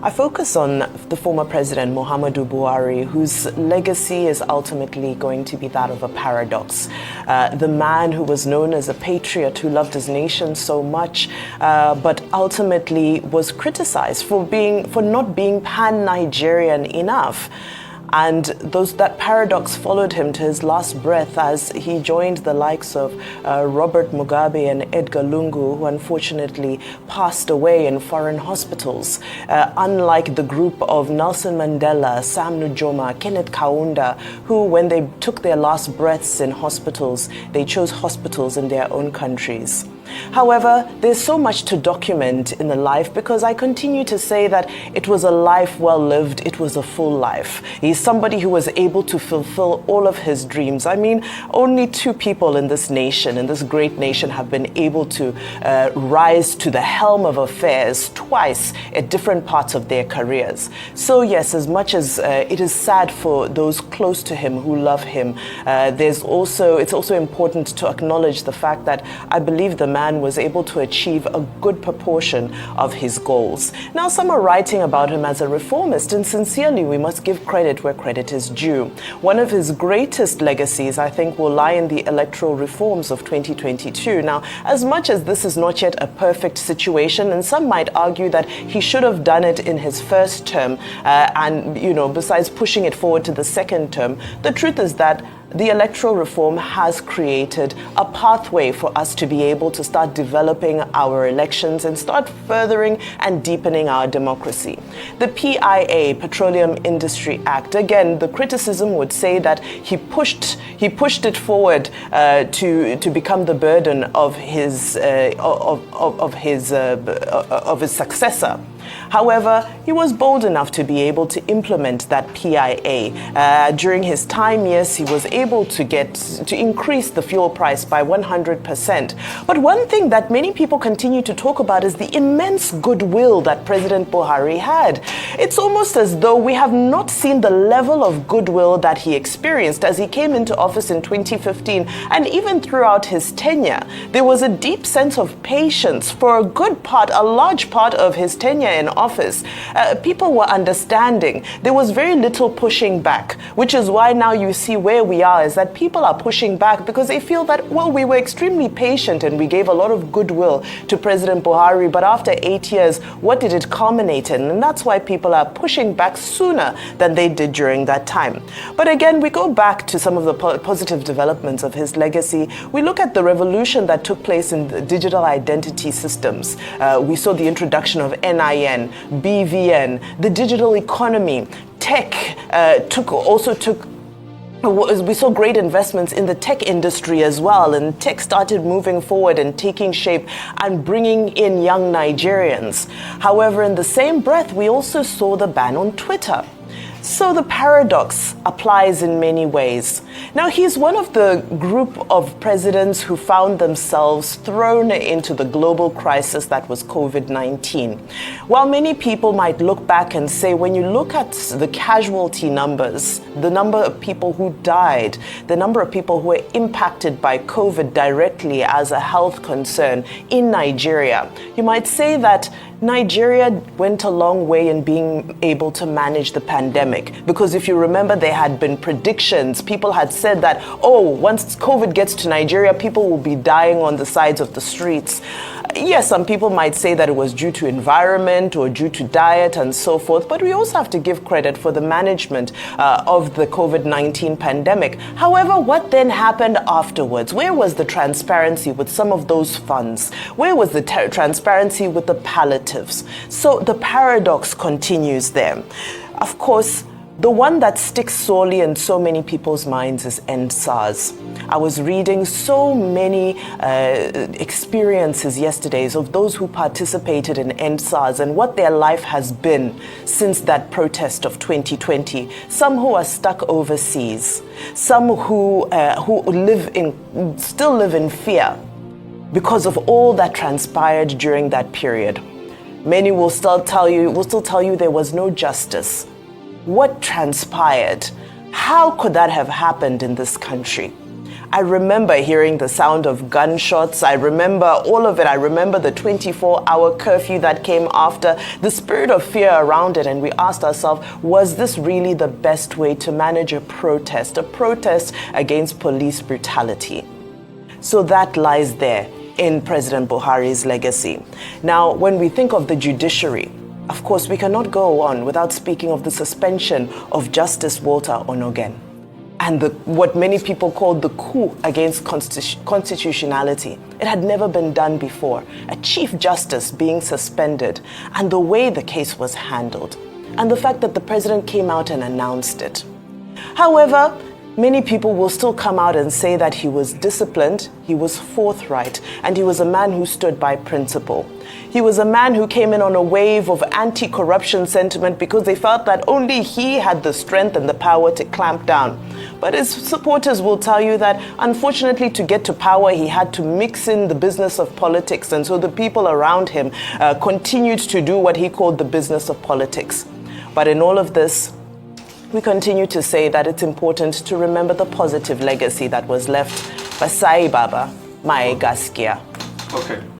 I focus on the former president, Muhammadu Buhari, whose legacy is ultimately going to be that of a paradox. The man who was known as a patriot who loved his nation so much, but ultimately was criticized for not being pan-Nigerian enough. And that paradox followed him to his last breath as he joined the likes of Robert Mugabe and Edgar Lungu, who unfortunately passed away in foreign hospitals. Unlike the group of Nelson Mandela, Sam Nujoma, Kenneth Kaunda, who, when they took their last breaths in hospitals, they chose hospitals in their own countries. However, there's so much to document in the life because I continue to say that it was a life well lived, it was a full life. He's somebody who was able to fulfill all of his dreams. I mean, only two people in this nation, in this great nation, have been able to rise to the helm of affairs twice at different parts of their careers. So yes, as much as it is sad for those close to him who love him, it's also important to acknowledge the fact that I believe the man was able to achieve a good proportion of his goals. Now, some are writing about him as a reformist, and sincerely, we must give credit where credit is due. One of his greatest legacies, I think, will lie in the electoral reforms of 2022. Now, as much as this is not yet a perfect situation, and some might argue that he should have done it in his first term, besides pushing it forward to the second term, the truth is that the electoral reform has created a pathway for us to be able to start developing our elections and start furthering and deepening our democracy. The PIA, Petroleum Industry Act, again, the criticism would say that he pushed it forward to become the burden of his successor. However, he was bold enough to be able to implement that PIA. During his time, yes, he was able to increase the fuel price by 100%. But one thing that many people continue to talk about is the immense goodwill that President Buhari had. It's almost as though we have not seen the level of goodwill that he experienced as he came into office in 2015, and even throughout his tenure. There was a deep sense of patience for a large part of his tenure in office. People were understanding. There was very little pushing back, which is why now you see where we are, is that people are pushing back because they feel that, well, we were extremely patient and we gave a lot of goodwill to President Buhari, but after 8 years, what did it culminate in? And that's why people are pushing back sooner than they did during that time. But again, we go back to some of the positive developments of his legacy. We look at the revolution that took place in the digital identity systems. We saw the introduction of NIN, BVN, the digital economy, tech we saw great investments in the tech industry as well, and tech started moving forward and taking shape and bringing in young Nigerians. However, in the same breath, we also saw the ban on Twitter. So the paradox applies in many ways. Now, he's one of the group of presidents who found themselves thrown into the global crisis that was COVID-19. While many people might look back and say, when you look at the casualty numbers, the number of people who died, the number of people who were impacted by COVID directly as a health concern in Nigeria, you might say that Nigeria went a long way in being able to manage the pandemic, because if you remember, there had been predictions. People had said that, once COVID gets to Nigeria, people will be dying on the sides of the streets. Yes, some people might say that it was due to environment or due to diet and so forth, but we also have to give credit for the management of the COVID-19 pandemic. However, what then happened afterwards? Where was the transparency with some of those funds? Where was the transparency with the palliatives? So the paradox continues there. Of course, the one that sticks sorely in so many people's minds is End SARS. I was reading so many experiences yesterday of those who participated in End SARS and what their life has been since that protest of 2020. Some who are stuck overseas, some who still live in fear because of all that transpired during that period. Many will still tell you there was no justice. What transpired? How could that have happened in this country? I remember hearing the sound of gunshots. I remember all of it. I remember the 24-hour curfew that came after, the spirit of fear around it. And we asked ourselves, was this really the best way to manage a protest against police brutality? So that lies there in President Buhari's legacy. Now, when we think of the judiciary, of course, we cannot go on without speaking of the suspension of Justice Walter Onogen and what many people called the coup against constitutionality. It had never been done before. A chief justice being suspended, and the way the case was handled, and the fact that the president came out and announced it. However, many people will still come out and say that he was disciplined, he was forthright, and he was a man who stood by principle. He was a man who came in on a wave of anti-corruption sentiment because they felt that only he had the strength and the power to clamp down. But his supporters will tell you that, unfortunately, to get to power, he had to mix in the business of politics. And so the people around him continued to do what he called the business of politics. But in all of this, we continue to say that it's important to remember the positive legacy that was left by Sai Baba, Mae Gaskia. Okay.